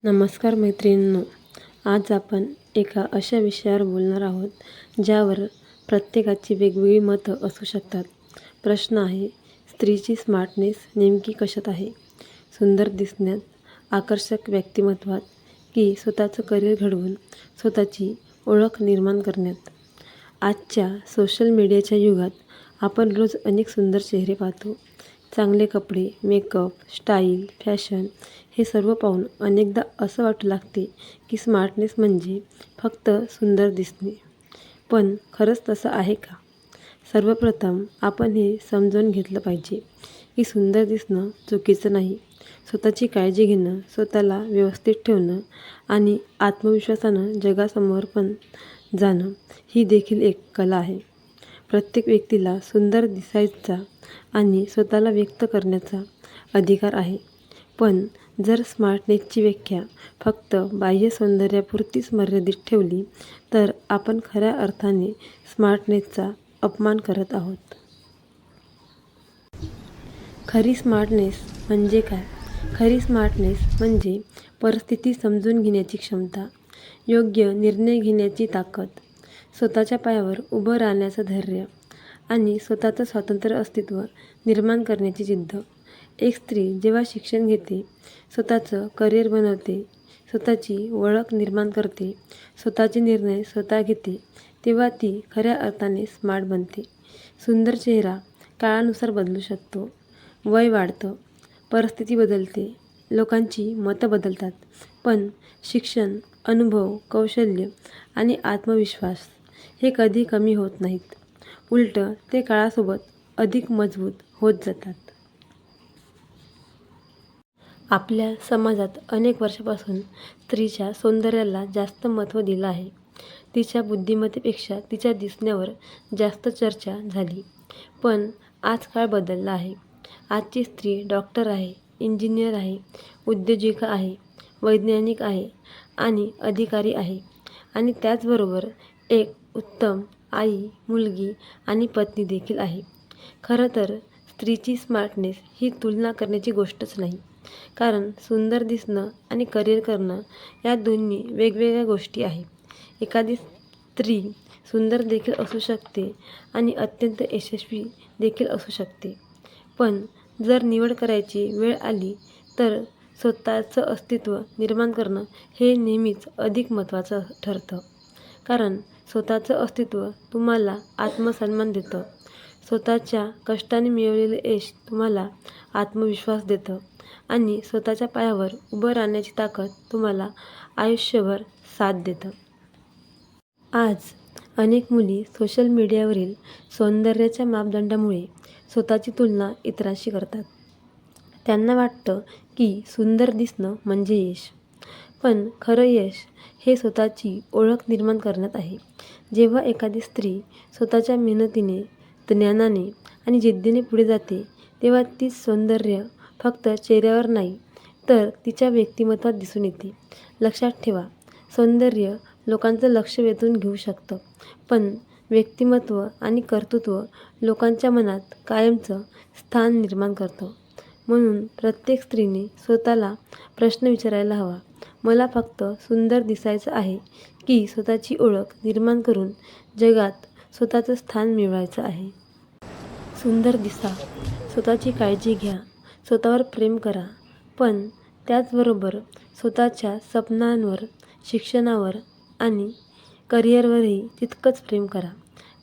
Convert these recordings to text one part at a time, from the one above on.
नमस्कार मैत्रिणींनो, आज आपण एका अशा विषयावर बोलणार आहोत ज्यावर प्रत्येकाची वेगवेगळी मतं असू शकतात. प्रश्न आहे, स्त्रीची स्मार्टनेस नेमकी कशात आहे? सुंदर दिसण्यात, आकर्षक व्यक्तिमत्वात की स्वतःचं करिअर घडवून स्वतःची ओळख निर्माण करण्यात? आजच्या सोशल मीडियाच्या युगात आपण रोज अनेक सुंदर चेहरे पाहतो. चांगले कपडे, मेकअप, स्टाईल, फॅशन हे सर्व पाहून अनेकदा असं वाटू लागते की स्मार्टनेस म्हणजे फक्त सुंदर दिसणे. पण खरंच तसं आहे का? सर्वप्रथम आपण हे समजून घेतलं पाहिजे की सुंदर दिसणं चुकीचं नाही. स्वतःची काळजी घेणं, स्वतःला व्यवस्थित ठेवणं आणि आत्मविश्वासानं जगासमोर पण जाणं ही देखील एक कला आहे. प्रत्येक व्यक्तीला सुंदर दिसायचा आणि स्वतःला व्यक्त करण्याचा अधिकार आहे. पण जर स्मार्टनेसची व्याख्या फक्त बाह्य सौंदर्यापुरतीच मर्यादित ठेवली तर आपण खऱ्या अर्थाने स्मार्टनेसचा अपमान करत आहोत. खरी स्मार्टनेस म्हणजे काय? खरी स्मार्टनेस म्हणजे परिस्थिती समजून घेण्याची क्षमता, योग्य निर्णय घेण्याची ताकद, स्वतःच्या पायावर उभं राहण्याचं धैर्य आणि स्वतःचं स्वतंत्र अस्तित्व निर्माण करण्याची जिद्द. एक स्त्री जेव्हा शिक्षण घेते, स्वतःचं करिअर बनवते, स्वतःची ओळख निर्माण करते, स्वतःचे निर्णय स्वतः घेते, तेव्हा ती खऱ्या अर्थाने स्मार्ट बनते. सुंदर चेहरा काळानुसार बदलू शकतो. वय वाढतं, परिस्थिती बदलते, लोकांची मतं बदलतात. पण शिक्षण, अनुभव, कौशल्य आणि आत्मविश्वास हे कधी कमी होत नाहीत. उलटं ते काळासोबत अधिक मजबूत होत जातात. आपल्या समाजात अनेक वर्षापासून स्त्रीच्या सौंदर्याला जास्त महत्त्व दिलं आहे. तिच्या बुद्धिमत्तेपेक्षा तिच्या दिसण्यावर जास्त चर्चा झाली. पण आज काळ बदलला आहे. आजची स्त्री डॉक्टर आहे, इंजिनियर आहे, उद्योजिका आहे, वैज्ञानिक आहे आणि अधिकारी आहे आणि त्याचबरोबर एक उत्तम आई, मुलगी आणि पत्नी देखील आहे. खरं तर स्त्रीची स्मार्टनेस ही तुलना करण्याची गोष्टच नाही. कारण सुंदर दिसणं आणि करिअर करणं या दोन्ही वेगवेगळ्या गोष्टी आहेत. एखादी स्त्री सुंदर देखील असू शकते आणि अत्यंत यशस्वी देखील असू शकते. पण जर निवड करायची वेळ आली तर स्वतःचं अस्तित्व निर्माण करणं हे नेहमीच अधिक महत्त्वाचं ठरतं. कारण स्वतःचं अस्तित्व तुम्हाला आत्मसन्मान देतं. स्वतःच्या कष्टाने मिळवलेलं यश तुम्हाला आत्मविश्वास देतं आणि स्वतःच्या पायावर उभं राहण्याची ताकद तुम्हाला आयुष्यभर साथ देतं. आज अनेक मुली सोशल मीडियावरील सौंदर्याच्या मापदंडामुळे स्वतःची तुलना इतरांशी करतात. त्यांना वाटतं की सुंदर दिसणं म्हणजे यश. पण खरं यश हे स्वतःची ओळख निर्माण करण्यात आहे. जेव्हा एखादी स्त्री स्वतःच्या मेहनतीने, ज्ञानाने आणि जिद्दीने पुढे जाते, तेव्हा ती सौंदर्य फक्त चेहऱ्यावर नाही तर तिच्या व्यक्तिमत्त्वात दिसून येते. लक्षात ठेवा, सौंदर्य लोकांचं लक्ष वेधून घेऊ शकतं, पण व्यक्तिमत्त्व आणि कर्तृत्व लोकांच्या मनात कायमचं स्थान निर्माण करतं. म्हणून प्रत्येक स्त्रीने स्वतःला प्रश्न विचारायला हवा, मला फक्त सुंदर दिसायचं आहे की स्वतःची ओळख निर्माण करून जगात स्वतःचं स्थान मिळवायचं आहे? सुंदर दिसा, स्वतःची काळजी घ्या, स्वतःवर प्रेम करा, पण त्याचबरोबर स्वतःच्या स्वप्नांवर, शिक्षणावर आणि करिअरवरही तितकंच प्रेम करा.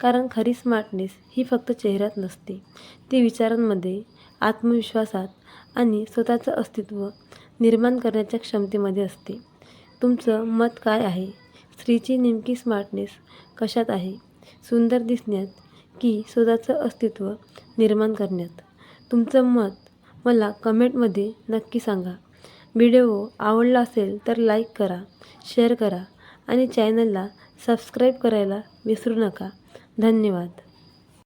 कारण खरी स्मार्टनेस ही फक्त चेहऱ्यात नसते, ती विचारांमध्ये, आत्मविश्वासात आणि स्वतःचं अस्तित्व निर्माण करण्याच्या क्षमतेमध्ये असते. तुमचं मत काय आहे? स्त्रीची नेमकी स्मार्टनेस कशात आहे? सुंदर दिसण्यात की स्वतःचं अस्तित्व निर्माण करण्यात? तुमचं मत मला कमेंटमध्ये नक्की सांगा. व्हिडिओ आवडला असेल तर लाईक करा, शेअर करा आणि चॅनलला सबस्क्राईब करायला विसरू नका. धन्यवाद.